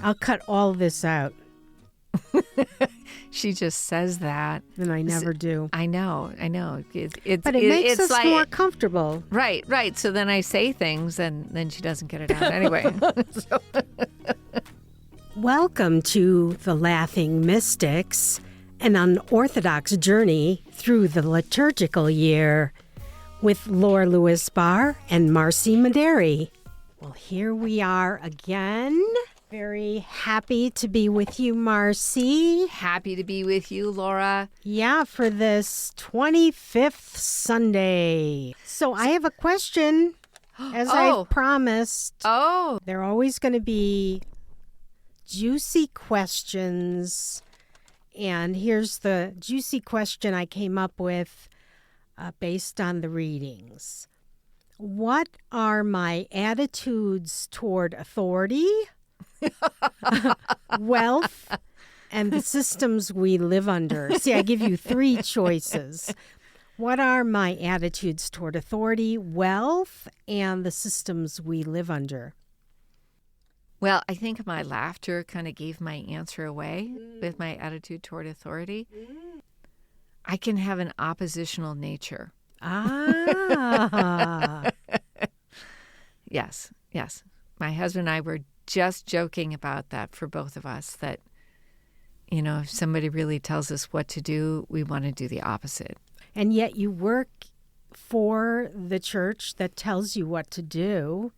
I'll cut all this out. She just says that. And I never do. I know. But it makes us like, more comfortable. Right. So then I say things and then she doesn't get it out anyway. Welcome to the Laughing Mystics, an unorthodox journey through the liturgical year with Laura Lewis Barr and Marcy Maderi. Well, here we are again. Very happy to be with you, Marcy. Happy to be with you, Laura. Yeah, for this 25th Sunday. So I have a question, as I promised. Oh. They're always going to be juicy questions. And here's the juicy question I came up with based on the readings. What are my attitudes toward authority, wealth, and the systems we live under? See, I give you three choices. What are my attitudes toward authority, wealth, and the systems we live under? Well, I think my laughter kind of gave my answer away with my attitude toward authority. I can have an oppositional nature. Ah. Yes. My husband and I were just joking about that for both of us, that, if somebody really tells us what to do, we want to do the opposite. And yet you work for the church that tells you what to do.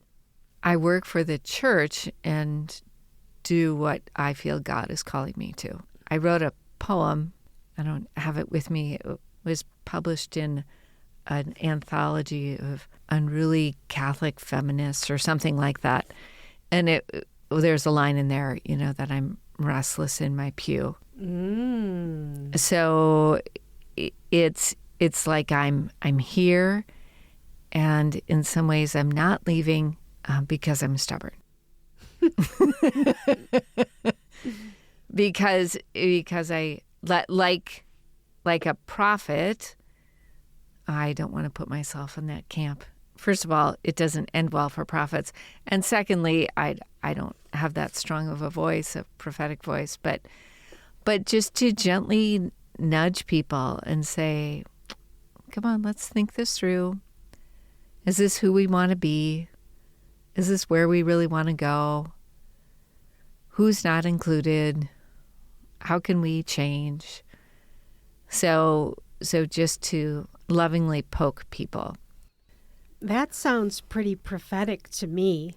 I work for the church and do what I feel God is calling me to. I wrote a poem. I don't have it with me. It was published in an anthology of unruly Catholic feminists or something like that. And there's a line in there, that I'm restless in my pew. So it's like I'm here, and in some ways I'm not leaving because I'm stubborn. because I like a prophet, I don't want to put myself in that camp. First of all, it doesn't end well for prophets. And secondly, I don't have that strong of a voice, a prophetic voice, but just to gently nudge people and say, come on, let's think this through. Is this who we want to be? Is this where we really want to go? Who's not included? How can we change? So just to lovingly poke people. That sounds pretty prophetic to me.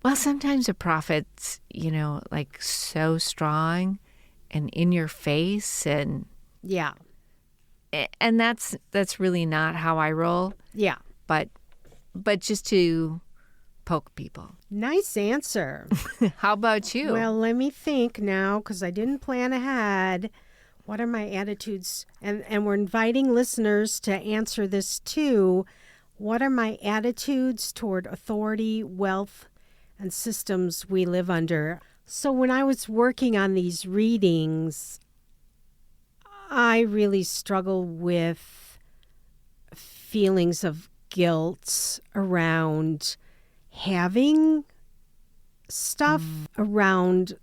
Well, sometimes a prophet's, like so strong and in your face, and yeah. And that's really not how I roll. Yeah. But just to poke people. Nice answer. How about you? Well, let me think now, because I didn't plan ahead. What are my attitudes? And we're inviting listeners to answer this too. What are my attitudes toward authority, wealth, and systems we live under? So when I was working on these readings, I really struggle with feelings of guilt around having stuff, around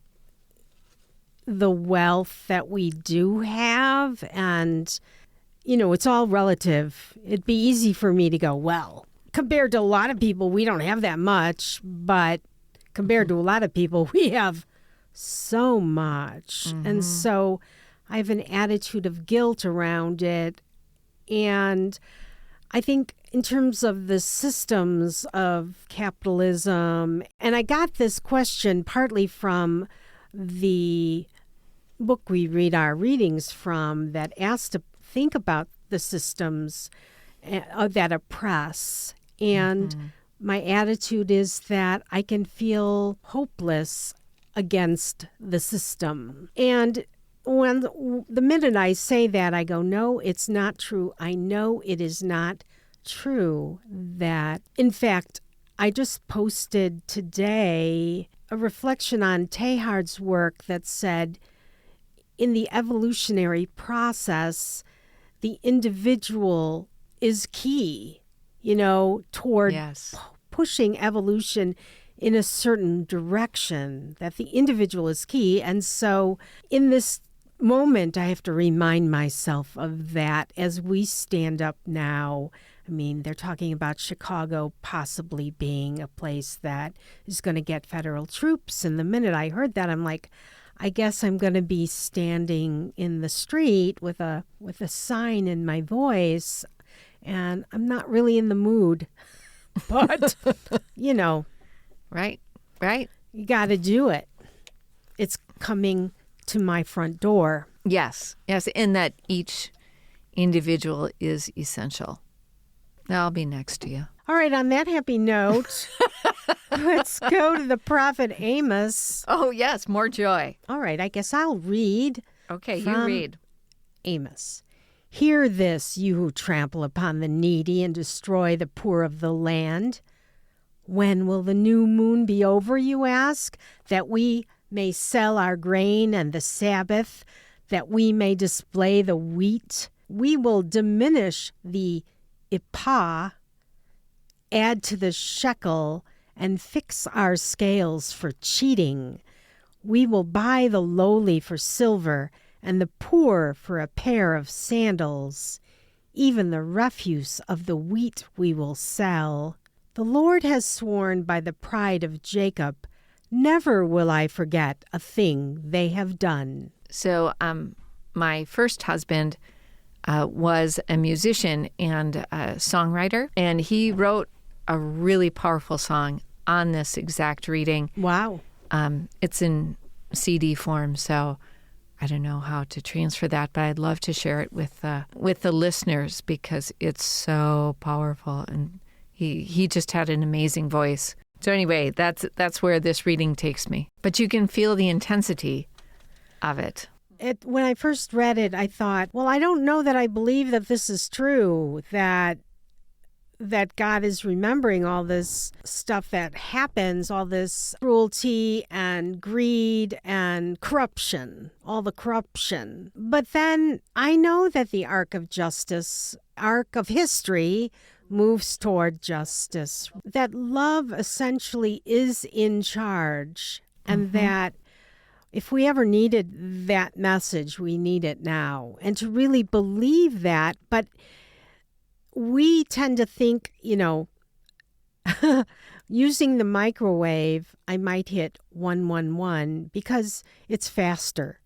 the wealth that we do have. And, it's all relative. It'd be easy for me to go, well, compared to a lot of people, we don't have that much. But compared to a lot of people, we have so much. And so I have an attitude of guilt around it. And I think in terms of the systems of capitalism, and I got this question partly from the book we read our readings from that asks to think about the systems that oppress. And my attitude is that I can feel hopeless against the system. And when the minute I say that, I go, no, it's not true. I know it is not true that, in fact, I just posted today a reflection on Teilhard's work that said, in the evolutionary process, the individual is key, toward pushing evolution in a certain direction, that the individual is key. And so in this moment, I have to remind myself of that as we stand up now. I mean, they're talking about Chicago possibly being a place that is going to get federal troops. And the minute I heard that, I'm like, I guess I'm going to be standing in the street with a sign in my voice, and I'm not really in the mood. But, Right. You got to do it. It's coming to my front door. Yes, and that each individual is essential. I'll be next to you. All right, on that happy note, let's go to the prophet Amos. Oh, yes, more joy. All right, I guess I'll read. Okay, you from read. Amos. Hear this, you who trample upon the needy and destroy the poor of the land. When will the new moon be over, you ask, that we may sell our grain, and the Sabbath, that we may display the wheat? We will diminish the ephah, add to the shekel, and fix our scales for cheating. We will buy the lowly for silver, and the poor for a pair of sandals. Even the refuse of the wheat we will sell. The Lord has sworn by the pride of Jacob, never will I forget a thing they have done. So my first husband was a musician and a songwriter, and he wrote a really powerful song on this exact reading. Wow. It's in CD form, so I don't know how to transfer that, but I'd love to share it with the listeners because it's so powerful, and he just had an amazing voice. So anyway, that's where this reading takes me. But you can feel the intensity of it. When I first read it, I thought, well, I don't know that I believe that this is true, that God is remembering all this stuff that happens, all this cruelty and greed and corruption, all the corruption. But then I know that the arc of history, moves toward justice, that love essentially is in charge, and that if we ever needed that message, we need it now. And to really believe that, but we tend to think, using the microwave, I might hit 111 because it's faster.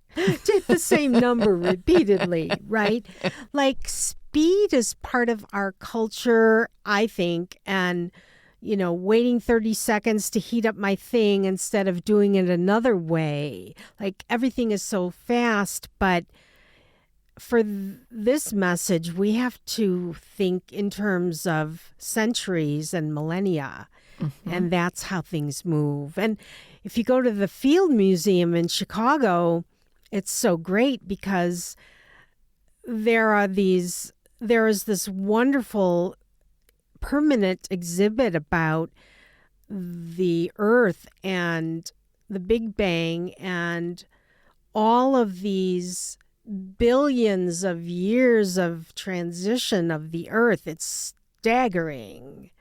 Take the same number repeatedly, right? Like speed is part of our culture, I think, and waiting 30 seconds to heat up my thing instead of doing it another way. Like everything is so fast, but for this message, we have to think in terms of centuries and millennia, and that's how things move. And if you go to the Field Museum in Chicago, it's so great because there is this wonderful permanent exhibit about the Earth and the Big Bang and all of these billions of years of transition of the Earth. It's staggering.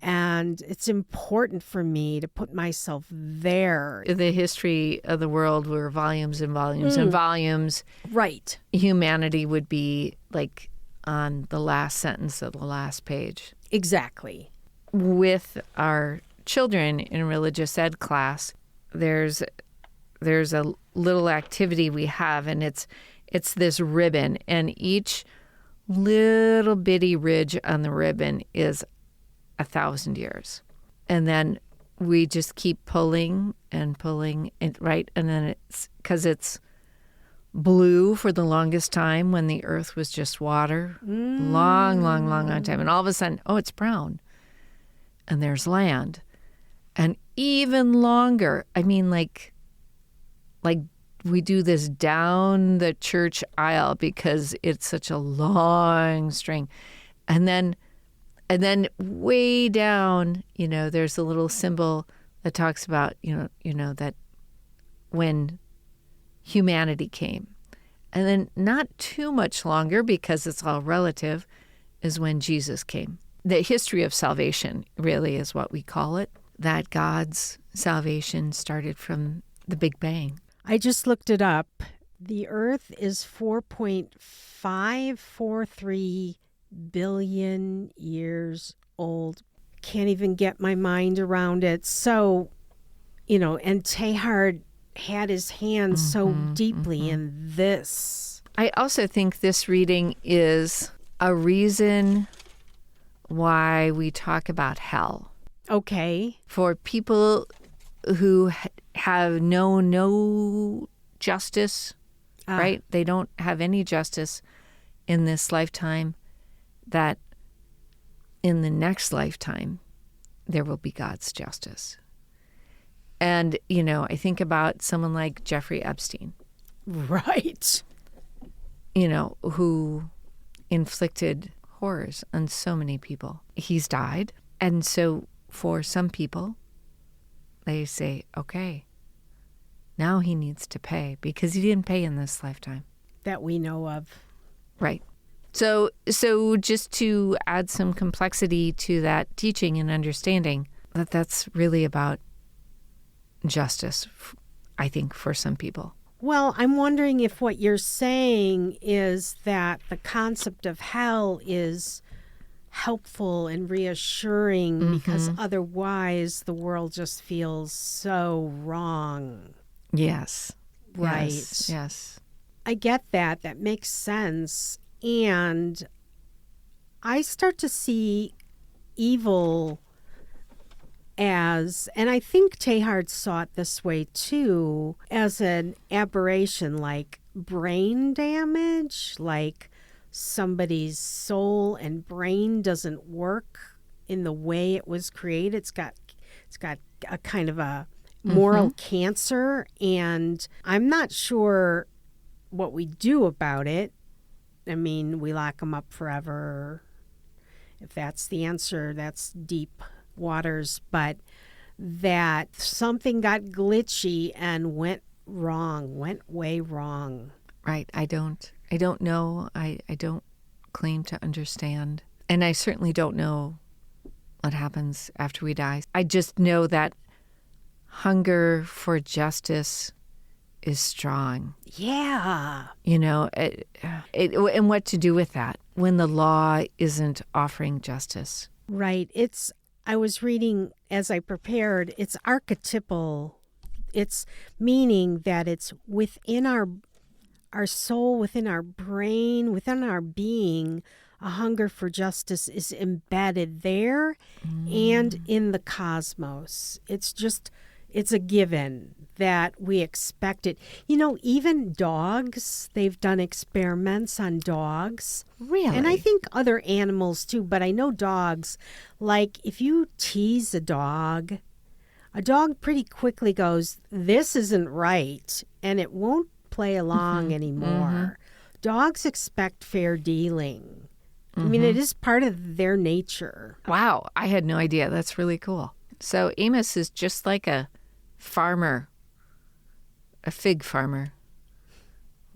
And it's important for me to put myself there. The history of the world were volumes and volumes and volumes. Right. Humanity would be like on the last sentence of the last page. Exactly. With our children in religious ed class, there's a little activity we have, and it's this ribbon, and each little bitty ridge on the ribbon is 1,000 years. And then we just keep pulling and pulling, right? And then it's because it's blue for the longest time when the earth was just water. Long time. And all of a sudden, it's brown. And there's land. And even longer. I mean, like we do this down the church aisle because it's such a long string. And then way down, there's a little symbol that talks about, that when humanity came. And then not too much longer, because it's all relative, is when Jesus came. The history of salvation really is what we call it. that God's salvation started from the Big Bang. I just looked it up. The Earth is 4.543 billion years old. Can't even get my mind around it. So, and Teilhard had his hands so deeply in this. I also think this reading is a reason why we talk about hell. Okay. For people who have known no justice, right? They don't have any justice in this lifetime, that in the next lifetime, there will be God's justice. And, I think about someone like Jeffrey Epstein. Right. Who inflicted horrors on so many people. He's died. And so for some people, they say, okay, now he needs to pay because he didn't pay in this lifetime. That we know of. Right. So just to add some complexity to that teaching and understanding, that's really about justice, I think, for some people. Well, I'm wondering if what you're saying is that the concept of hell is helpful and reassuring because otherwise the world just feels so wrong. Yes. Right. Yes. I get that. That makes sense. And I start to see evil as, and I think Teilhard saw it this way too, as an aberration, like brain damage, like somebody's soul and brain doesn't work in the way it was created. It's got a kind of a moral cancer, and I'm not sure what we do about it. I mean, we lock them up forever. If that's the answer, that's deep waters, but that something got glitchy and went way wrong. Right. I don't know. I don't claim to understand. And I certainly don't know what happens after we die. I just know that hunger for justice is strong. Yeah. And what to do with that when the law isn't offering justice. Right. I was reading as I prepared, it's archetypal. It's meaning that it's within our soul, within our brain, within our being. A hunger for justice is embedded there and in the cosmos. It's a given that we expect it. Even dogs, they've done experiments on dogs. Really? And I think other animals too, but I know dogs, like if you tease a dog pretty quickly goes, this isn't right, and it won't play along anymore. Dogs expect fair dealing. I mean, it is part of their nature. Wow, I had no idea. That's really cool. So Amos is just like a farmer, a fig farmer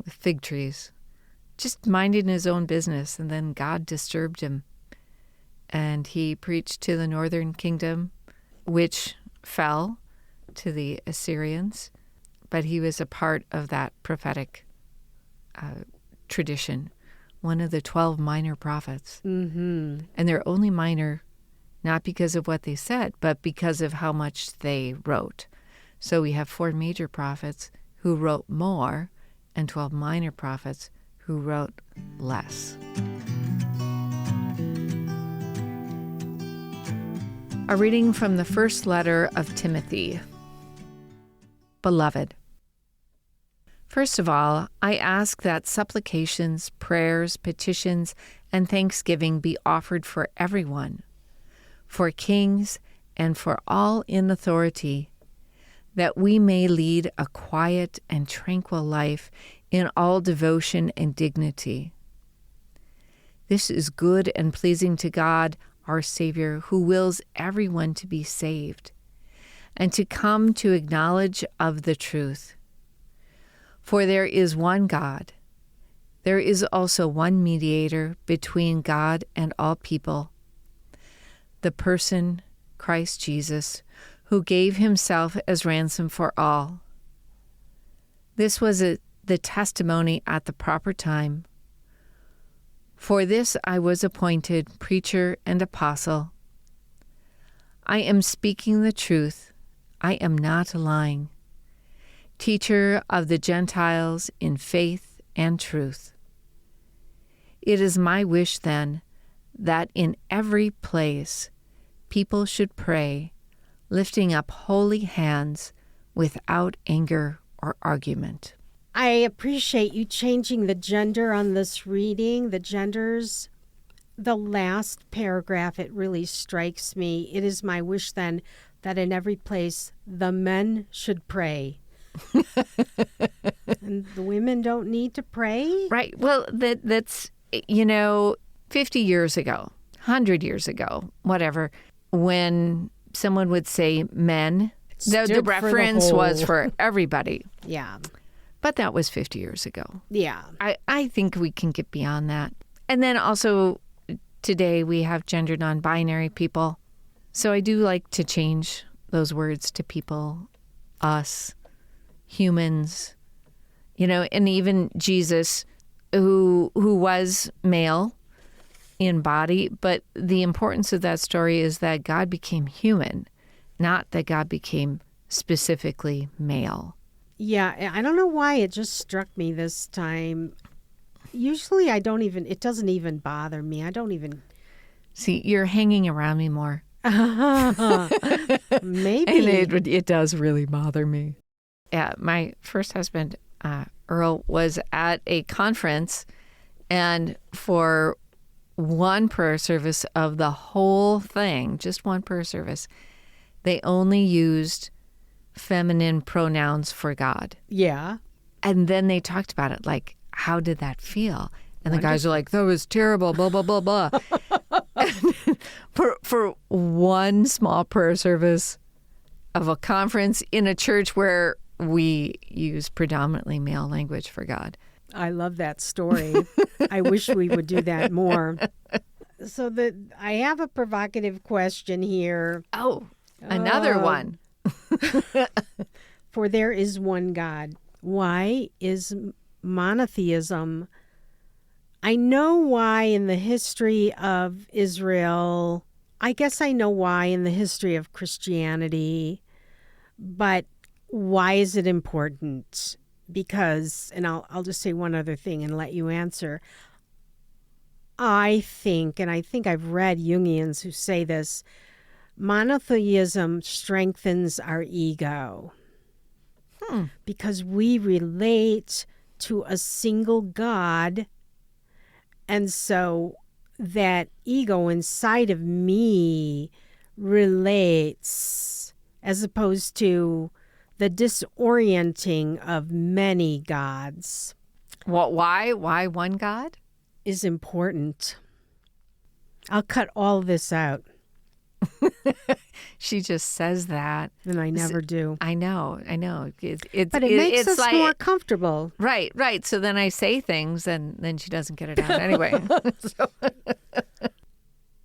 with fig trees, just minding his own business. And then God disturbed him, and he preached to the northern kingdom, which fell to the Assyrians. But he was a part of that prophetic tradition, one of the 12 minor prophets. And they're only minor not because of what they said, but because of how much they wrote. So we have 4 major prophets who wrote more and 12 minor prophets who wrote less. A reading from the first letter of Timothy. Beloved, first of all, I ask that supplications, prayers, petitions, and thanksgiving be offered for everyone, for kings and for all in authority, that we may lead a quiet and tranquil life in all devotion and dignity. This is good and pleasing to God, our Savior, who wills everyone to be saved and to come to a knowledge of the truth. For there is one God. There is also one mediator between God and all people, the person Christ Jesus, who gave himself as ransom for all. This was the testimony at the proper time. For this I was appointed preacher and apostle. I am speaking the truth. I am not lying. Teacher of the Gentiles in faith and truth. It is my wish, then, that in every place people should pray, lifting up holy hands without anger or argument. I appreciate you changing the gender on this reading, the genders. The last paragraph, it really strikes me. It is my wish, then, that in every place the men should pray. And the women don't need to pray? Right. Well, that's, 50 years ago, 100 years ago, whatever, when someone would say men, the reference was for everybody. Yeah. But that was 50 years ago. Yeah. I think we can get beyond that. And then also today we have gender non-binary people. So I do like to change those words to people, us, humans, and even Jesus, who was male in body. But the importance of that story is that God became human, not that God became specifically male. Yeah, I don't know why it just struck me this time. Usually it doesn't even bother me. I don't even. See, you're hanging around me more. Maybe. And it does really bother me. Yeah, my first husband, Earl, was at a conference, and for one prayer service of the whole thing, just one prayer service, they only used feminine pronouns for God. Yeah. And then they talked about it, like, how did that feel? And the guys are like, that was terrible, blah, blah, blah, blah. for one small prayer service of a conference in a church where we use predominantly male language for God. I love that story. I wish we would do that more. So I have a provocative question here. Oh, another one. For there is one God. Why is monotheism? I know why in the history of Israel. I guess I know why in the history of Christianity. But why is it important? Because, and I'll just say one other thing and let you answer. I think I've read Jungians who say this, monotheism strengthens our ego. Because we relate to a single God, and so that ego inside of me relates, as opposed to the disorienting of many gods. Why one God? Is important. I'll cut all this out. She just says that. And I never do. I know. But it makes us like, more comfortable. Right. So then I say things and then she doesn't get it out anyway.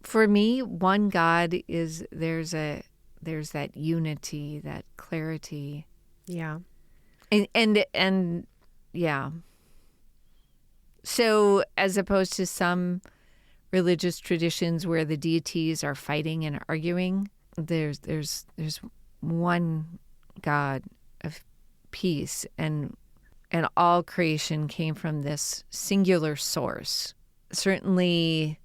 For me, one God is there's that unity, that clarity. Yeah. And yeah. So as opposed to some religious traditions where the deities are fighting and arguing, there's one God of peace, and all creation came from this singular source. Certainly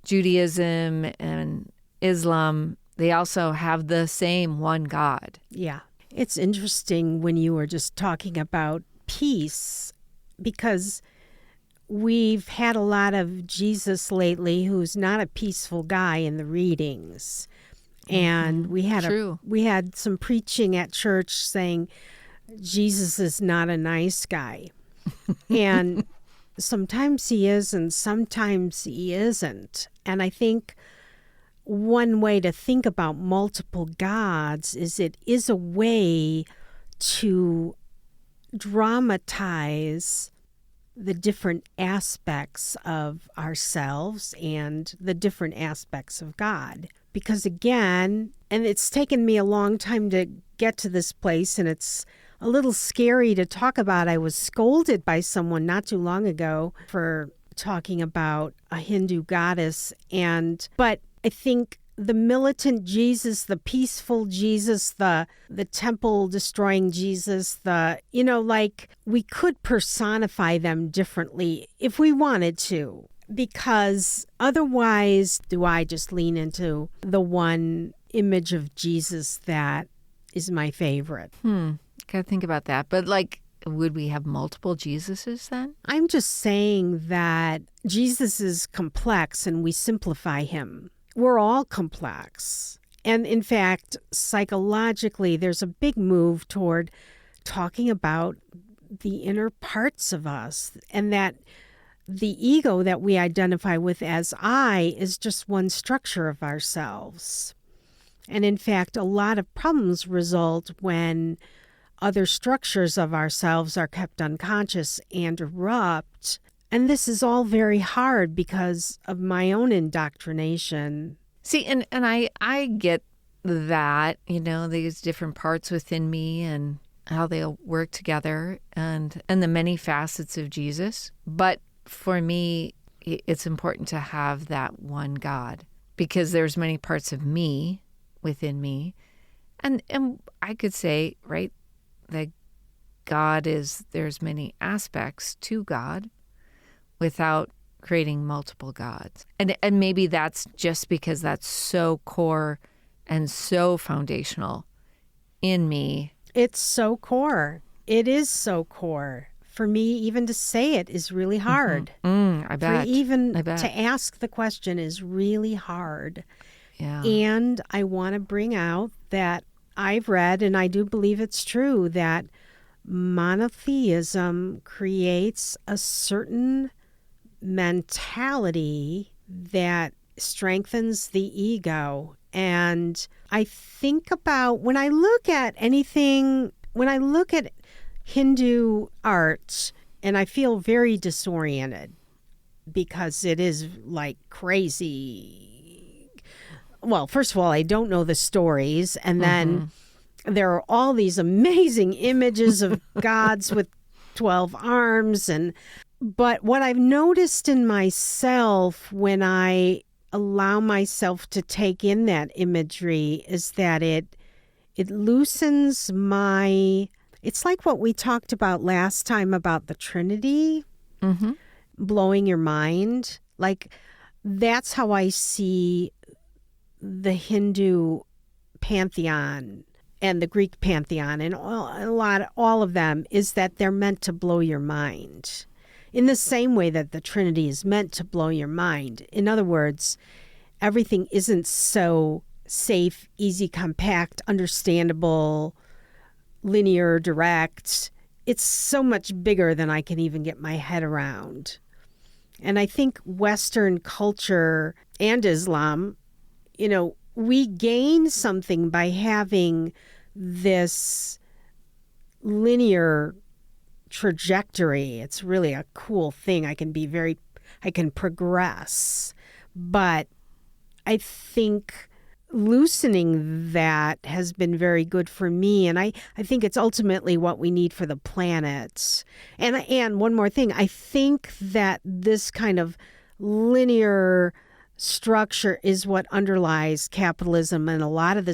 Judaism and Islam, they also have the same one God. Yeah. It's interesting when you were just talking about peace, because we've had a lot of Jesus lately who's not a peaceful guy in the readings. And we had some preaching at church saying Jesus is not a nice guy. And sometimes he is and sometimes he isn't. And I think one way to think about multiple gods is it is a way to dramatize the different aspects of ourselves and the different aspects of God. because again, and it's taken me a long time to get to this place, and it's a little scary to talk about. I was scolded by someone not too long ago for talking about a Hindu goddess, but I think the militant Jesus, the peaceful Jesus, the temple destroying Jesus, we could personify them differently if we wanted to, because otherwise, do I just lean into the one image of Jesus that is my favorite? Gotta think about that. But would we have multiple Jesuses then? I'm just saying that Jesus is complex and we simplify him. We're all complex. And in fact, psychologically, there's a big move toward talking about the inner parts of us, and that the ego that we identify with as I is just one structure of ourselves. And in fact, a lot of problems result when other structures of ourselves are kept unconscious and erupt. And this is all very hard because of my own indoctrination. See, and I get that, these different parts within me and how they work together and the many facets of Jesus. But for me, it's important to have that one God, because there's many parts of me within me. And I could say, right, that there's many aspects to God without creating multiple gods. And maybe that's just because that's so core and so foundational in me. It's so core. It is so core. For me, even to say it is really hard. I bet. To ask the question is really hard. Yeah. And I want to bring out that I've read, and I do believe it's true, that monotheism creates a certain mentality that strengthens the ego. And I think about when I look at Hindu art, and I feel very disoriented because it is like crazy. Well, first of all, I don't know the stories. And then there are all these amazing images of gods with 12 arms. But what I've noticed in myself when I allow myself to take in that imagery is that it loosens it's like what we talked about last time about the Trinity, blowing your mind. That's how I see the Hindu pantheon and the Greek pantheon and all of them, is that they're meant to blow your mind in the same way that the Trinity is meant to blow your mind. In other words, everything isn't so safe, easy, compact, understandable, linear, direct. It's so much bigger than I can even get my head around. And I think Western culture and Islam, we gain something by having this linear trajectory. It's really a cool thing. I can progress. But I think loosening that has been very good for me. And I think it's ultimately what we need for the planet. And one more thing, I think that this kind of linear structure is what underlies capitalism and a lot of the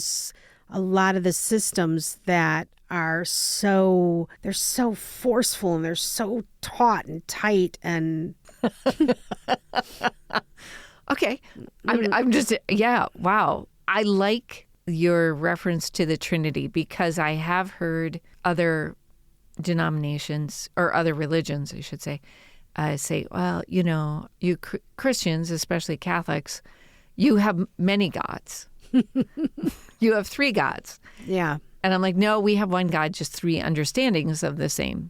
systems that are they're so forceful and they're so taut and tight and okay. I'm just, wow. I like your reference to the Trinity because I have heard other denominations or other religions, I should say, say, well, you Christians, especially Catholics, you have many gods. You have 3 gods. Yeah. And I'm like, no, we have one God, just 3 understandings of the same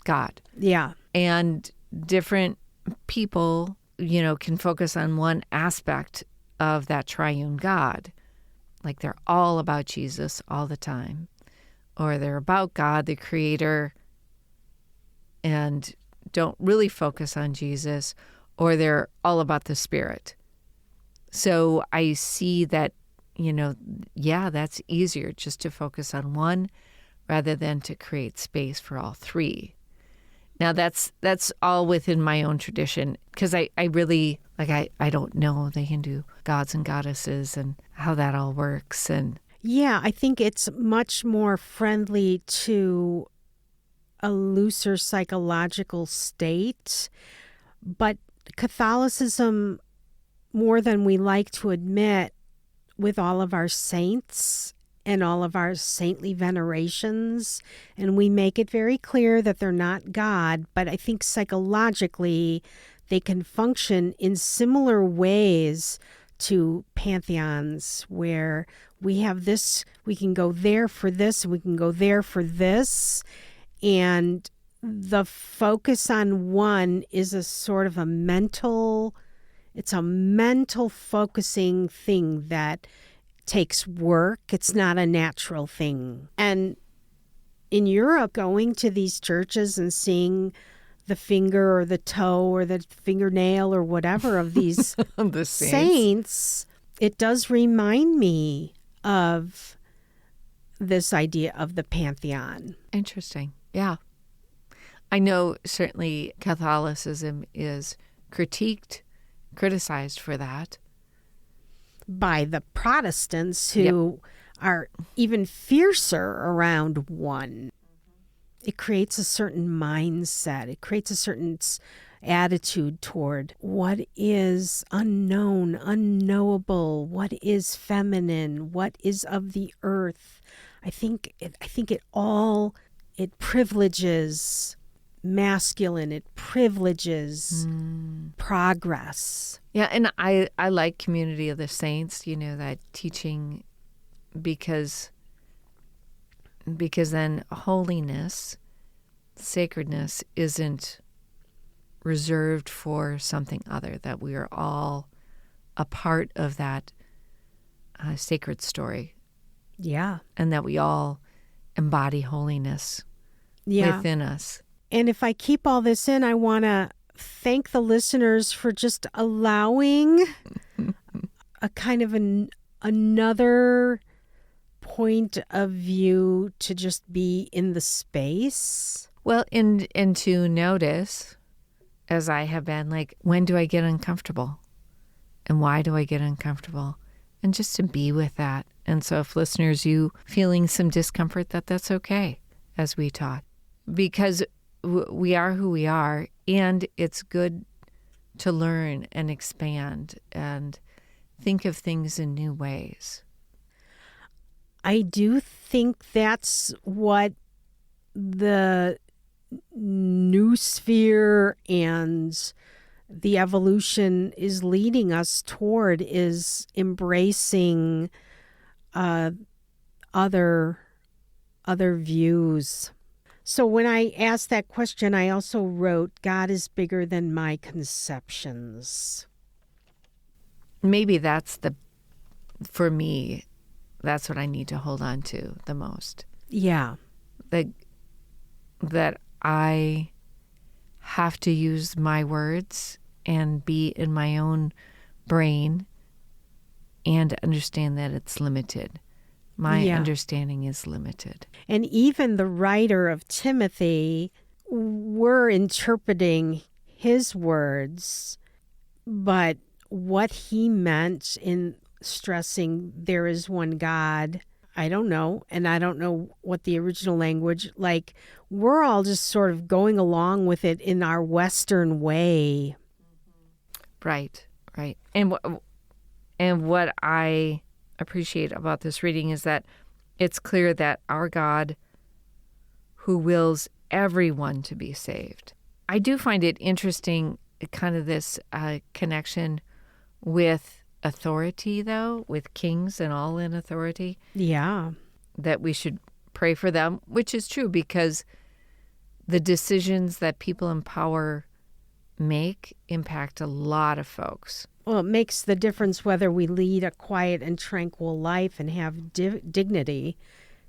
God. Yeah. And different people, can focus on one aspect of that triune God. Like they're all about Jesus all the time. Or they're about God, the creator, and don't really focus on Jesus. Or they're all about the Spirit. So I see that yeah, that's easier just to focus on one rather than to create space for all three. Now that's all within my own tradition, because I really, I don't know the Hindu gods and goddesses and how that all works. And yeah, I think it's much more friendly to a looser psychological state. But Catholicism, more than we like to admit, with all of our saints and all of our saintly venerations, and we make it very clear that they're not God, but I think psychologically they can function in similar ways to pantheons, where we have this, we can go there for this, we can go there for this, and the focus on one is a sort of a mental, it's a mental focusing thing that takes work. It's not a natural thing. And in Europe, going to these churches and seeing the finger or the toe or the fingernail or whatever of these the saints, it does remind me of this idea of the pantheon. Interesting. Yeah. I know certainly Catholicism is criticized for that. By the Protestants, who are even fiercer around one. It creates a certain mindset. It creates a certain attitude toward what is unknown, unknowable, what is feminine, what is of the earth. I think it privileges masculine, it privileges progress. Yeah, and I like Community of the Saints, that teaching, because then holiness, sacredness isn't reserved for something other, that we are all a part of that sacred story. Yeah. And that we all embody holiness within us. And if I keep all this in, I want to thank the listeners for just allowing a kind of another point of view to just be in the space. Well, and to notice, as I have been, when do I get uncomfortable? And why do I get uncomfortable? And just to be with that. And so if listeners, you feeling some discomfort, that's okay as we talk. Because we are who we are, and it's good to learn and expand and think of things in new ways. I do think that's what the new sphere and the evolution is leading us toward, is embracing other views. So when I asked that question, I also wrote, God is bigger than my conceptions. Maybe for me, that's what I need to hold on to the most. Yeah. That I have to use my words and be in my own brain and understand that it's limited. My understanding is limited. And even the writer of Timothy, we're interpreting his words, but what he meant in stressing there is one God, I don't know. And I don't know what the original language, we're all just sort of going along with it in our Western way. Right. And what I appreciate about this reading is that it's clear that our God, who wills everyone to be saved. I do find it interesting, kind of this connection with authority, though, with kings and all in authority. Yeah. That we should pray for them, which is true, because the decisions that people in power make impact a lot of folks. Well, it makes the difference whether we lead a quiet and tranquil life and have dignity.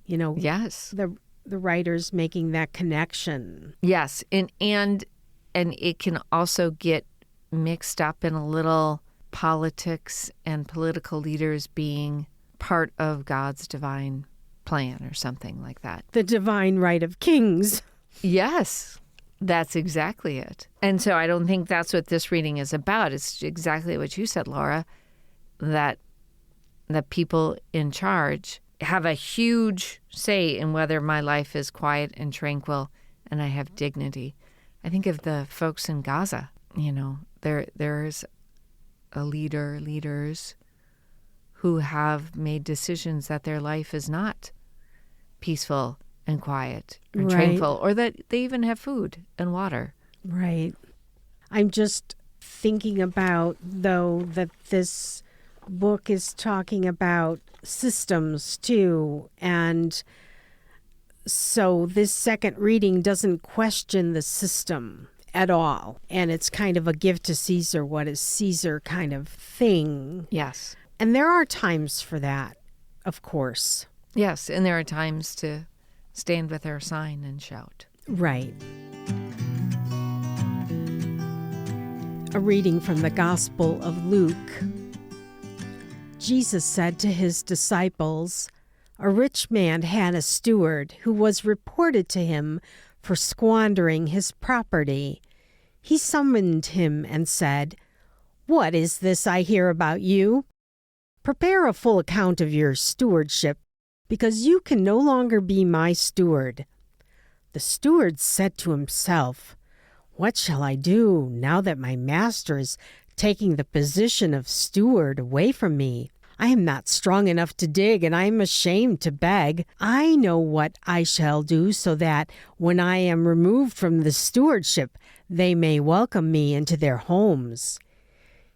Yes. The writer's making that connection. Yes, and it can also get mixed up in a little politics and political leaders being part of God's divine plan or something like that. The divine right of kings. Yes, that's exactly it. And so I don't think that's what this reading is about. It's exactly what you said, Laura, that the people in charge have a huge say in whether my life is quiet and tranquil and I have dignity. I think of the folks in Gaza, there's leaders who have made decisions that their life is not peaceful and quiet and tranquil, or that they even have food and water. Right. I'm just thinking about, though, that this book is talking about systems too. And so this second reading doesn't question the system at all. And it's kind of a give to Caesar what is Caesar kind of thing. Yes. And there are times for that, of course. Yes, and there are times to stand with our sign and shout. Right. A reading from the Gospel of Luke. Jesus said to his disciples, "A rich man had a steward who was reported to him for squandering his property. He summoned him and said, 'What is this I hear about you? Prepare a full account of your stewardship, because you can no longer be my steward.' The steward said to himself, 'What shall I do now that my master is taking the position of steward away from me? I am not strong enough to dig, and I am ashamed to beg. I know what I shall do so that when I am removed from the stewardship, they may welcome me into their homes.'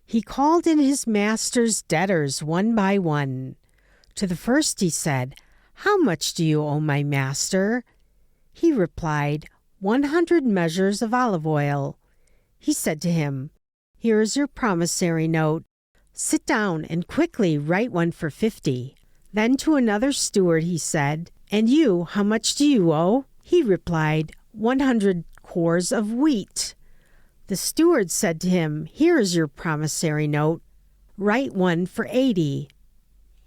He called in his master's debtors one by one. To the first he said, 'How much do you owe my master?' He replied, 100 measures of olive oil. He said to him, 'Here is your promissory note. Sit down and quickly write one for 50. Then to another steward he said, 'And you, how much do you owe?' He replied, 100 cores of wheat. The steward said to him, 'Here is your promissory note. Write one for 80.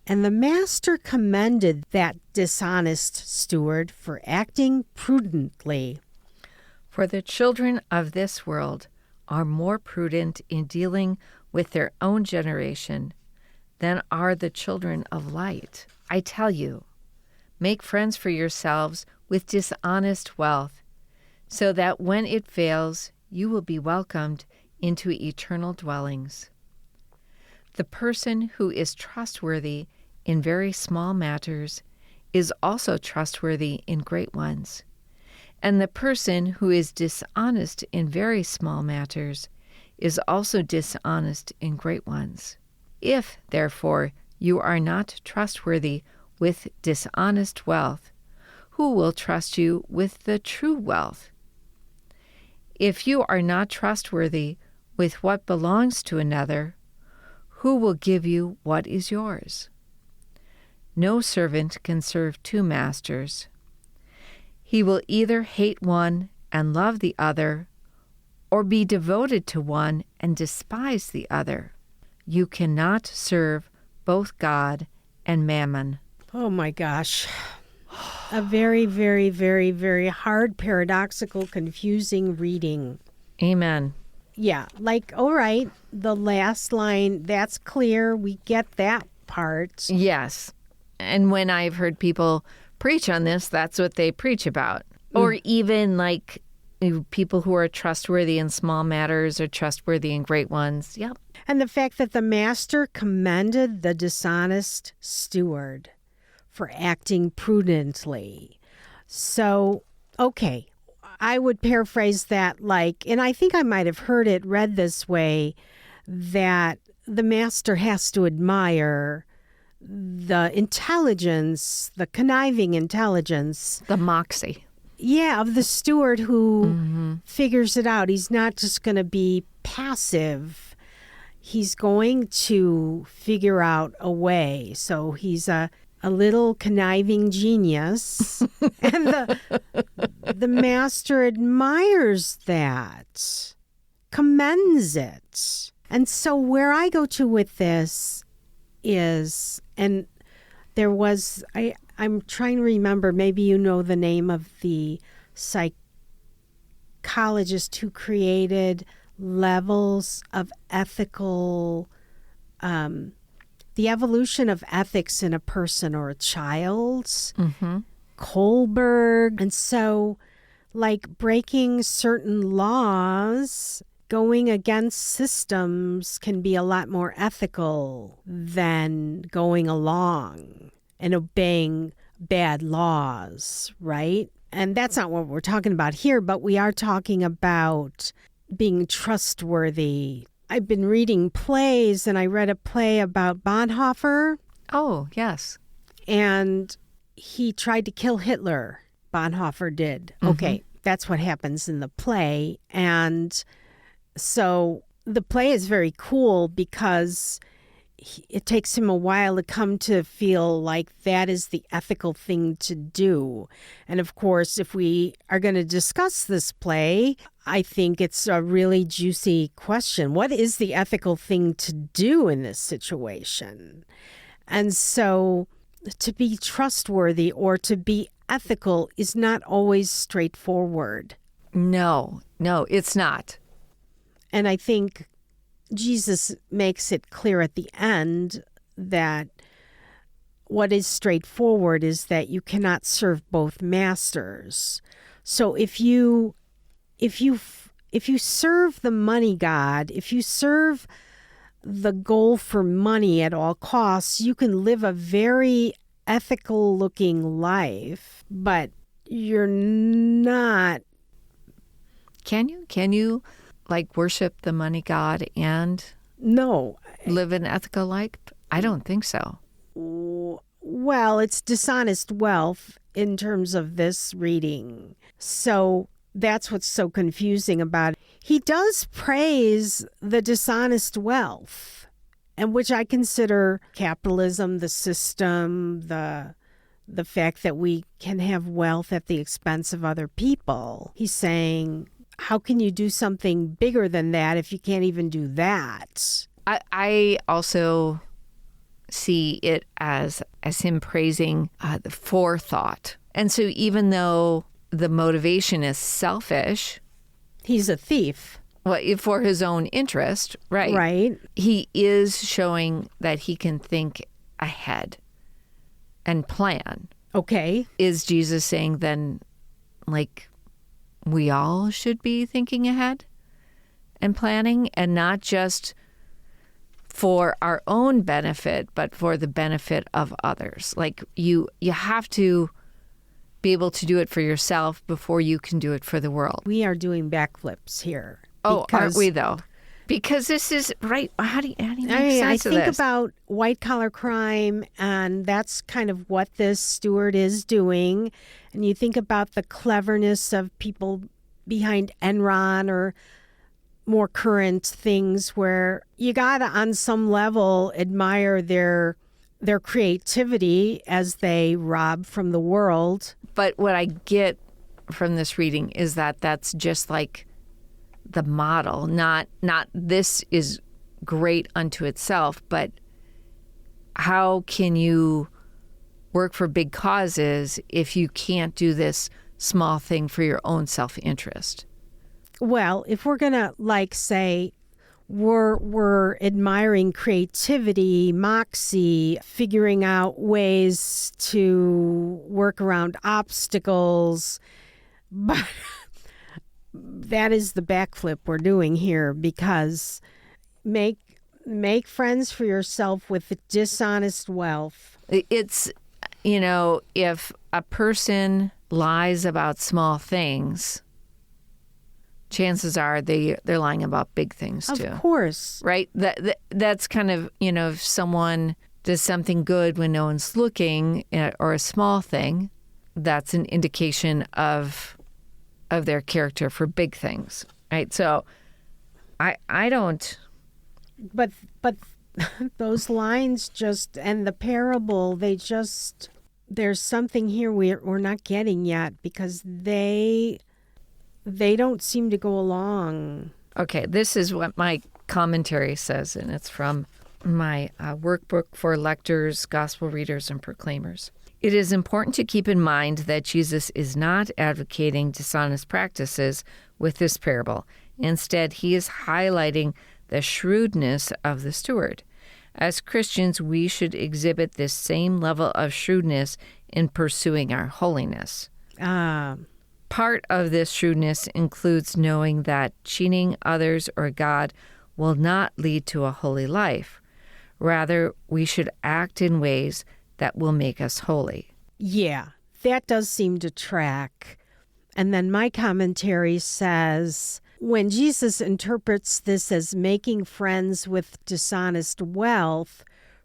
And the master commended that dishonest steward for acting prudently. For the children of this world are more prudent in dealing with their own generation than are the children of light. I tell you, make friends for yourselves with dishonest wealth, so that when it fails, you will be welcomed into eternal dwellings. The person who is trustworthy in very small matters is also trustworthy in great ones. And the person who is dishonest in very small matters is also dishonest in great ones. If, therefore, you are not trustworthy with dishonest wealth, who will trust you with the true wealth? If you are not trustworthy with what belongs to another, who will give you what is yours? No servant can serve two masters. He will either hate one and love the other, or be devoted to one and despise the other. You cannot serve both God and mammon." Oh my gosh. A very, very, very, very hard, paradoxical, confusing reading. Amen. Yeah, like, all right, the last line, that's clear. We get that part. Yes. And when I've heard people preach on this, that's what they preach about. Or even like people who are trustworthy in small matters or trustworthy in great ones. Yep. And the fact that the master commended the dishonest steward for acting prudently. So, okay, I would paraphrase that like, and I think I might have heard it read this way, that the master has to admire the intelligence, the conniving intelligence. The moxie. Yeah, of the steward who figures it out. He's not just going to be passive. He's going to figure out a way. So he's a little conniving genius. And the master admires that, commends it. And so where I go to with this is, and There was, I'm trying to remember, maybe you know the name of the psychologist who created levels of ethical, the evolution of ethics in a person or a child, Kohlberg. And so, like breaking certain laws, going against systems can be a lot more ethical than going along and obeying bad laws, right? And that's not what we're talking about here, but we are talking about being trustworthy. I've been reading plays, and I read a play about Bonhoeffer. Oh, yes. And he tried to kill Hitler. Bonhoeffer did. Okay, that's what happens in the play. And so the play is very cool because it takes him a while to come to feel like that is the ethical thing to do. And of course, if we are going to discuss this play, I think it's a really juicy question. What is the ethical thing to do in this situation? And so to be trustworthy or to be ethical is not always straightforward. No, it's not. And I think Jesus makes it clear at the end that what is straightforward is that you cannot serve both masters. So if you serve the money god, if you serve the goal for money at all costs, you can live a very ethical looking life, but you're not. Can you like worship the money god and No. live an ethical life? I don't think so. Well, it's dishonest wealth in terms of this reading. So that's what's so confusing about it. He does praise the dishonest wealth, and which I consider capitalism, the system, the fact that we can have wealth at the expense of other people. He's saying, how can you do something bigger than that if you can't even do that? I also see it as him praising the forethought. And so even though the motivation is selfish, he's a thief. Well, for his own interest, right? Right. He is showing that he can think ahead and plan. Okay. Is Jesus saying then, like, we all should be thinking ahead and planning, and not just for our own benefit, but for the benefit of others? Like, you have to be able to do it for yourself before you can do it for the world. We are doing backflips here. Oh, aren't we though? Because this is right. How do you make sense I of think this? about white collar crime, and that's kind of what this steward is doing. And you think about the cleverness of people behind Enron or more current things, where you gotta, on some level, admire their creativity as they rob from the world. But what I get from this reading is that that's just like the model, not this is great unto itself, but how can you work for big causes if you can't do this small thing for your own self-interest? Well, if we're gonna say we're admiring creativity, moxie, figuring out ways to work around obstacles, but that is the backflip we're doing here, because make friends for yourself with the dishonest wealth. It's, if a person lies about small things, chances are they're lying about big things too. Of course. Right? That's kind of, if someone does something good when no one's looking, or a small thing, that's an indication of their character for big things, right? So I don't. But those lines just, and the parable, there's something here we're not getting yet, because they don't seem to go along. Okay, this is what my commentary says, and it's from my workbook for lectors, gospel readers, and proclaimers. It is important to keep in mind that Jesus is not advocating dishonest practices with this parable. Instead, he is highlighting the shrewdness of the steward. As Christians, we should exhibit this same level of shrewdness in pursuing our holiness. Part of this shrewdness includes knowing that cheating others or God will not lead to a holy life. Rather, we should act in ways that will make us holy. Yeah, that does seem to track. And then my commentary says, when Jesus interprets this as making friends with dishonest wealth,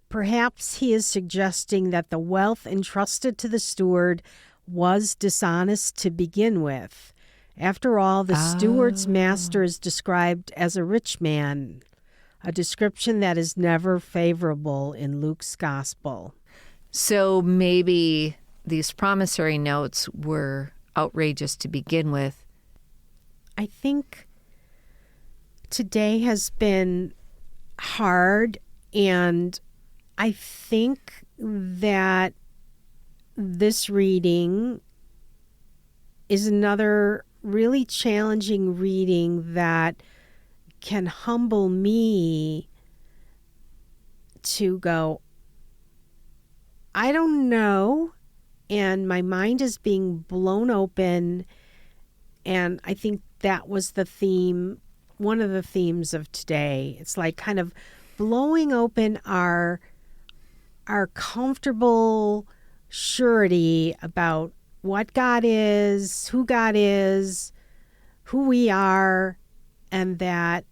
perhaps he is suggesting that the wealth entrusted to the steward was dishonest to begin with. After all, the steward's master is described as a rich man, a description that is never favorable in Luke's gospel. So maybe these promissory notes were outrageous to begin with. I think today has been hard, and I think that this reading is another really challenging reading that can humble me to go, I don't know, and my mind is being blown open, and I think that was the theme, one of the themes of today. It's like kind of blowing open our comfortable surety about what God is, who we are, and that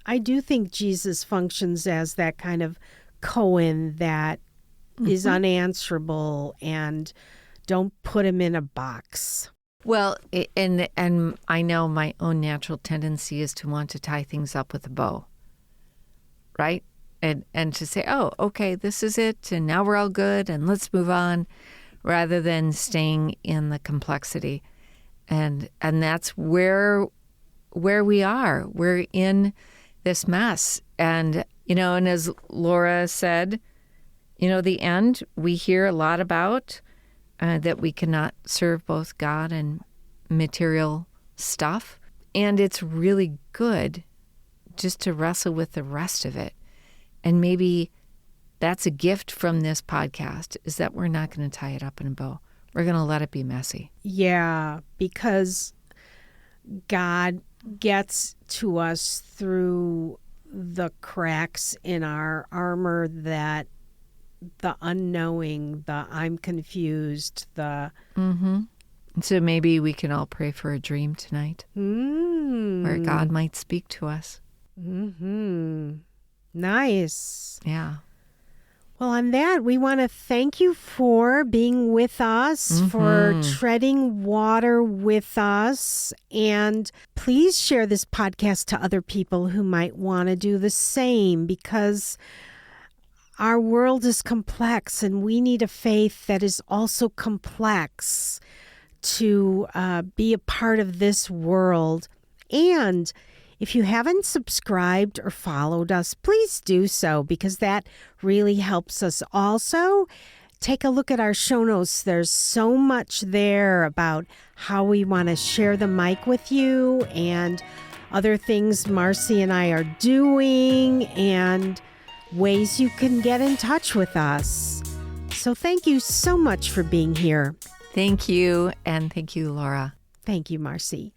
I do think Jesus functions as that kind of kohen that is unanswerable, and don't put him in a box. Well, and I know my own natural tendency is to want to tie things up with a bow, right? And to say, oh, okay, this is it, and now we're all good, and let's move on, rather than staying in the complexity. And that's where we are. We're in this mess. And, and as Laura said, the end, we hear a lot about that we cannot serve both God and material stuff. And it's really good just to wrestle with the rest of it. And maybe that's a gift from this podcast, is that we're not going to tie it up in a bow. We're going to let it be messy. Yeah, because God gets to us through the cracks in our armor, that the unknowing, the I'm confused, the... So maybe we can all pray for a dream tonight where God might speak to us. Nice. Yeah. Well, on that, we want to thank you for being with us, for treading water with us. And please share this podcast to other people who might want to do the same, because our world is complex and we need a faith that is also complex to be a part of this world. And if you haven't subscribed or followed us, please do so, because that really helps us. Also, take a look at our show notes. There's so much there about how we want to share the mic with you and other things Marcy and I are doing and ways you can get in touch with us. So thank you so much for being here. Thank you, and thank you, Laura. Thank you, Marcy.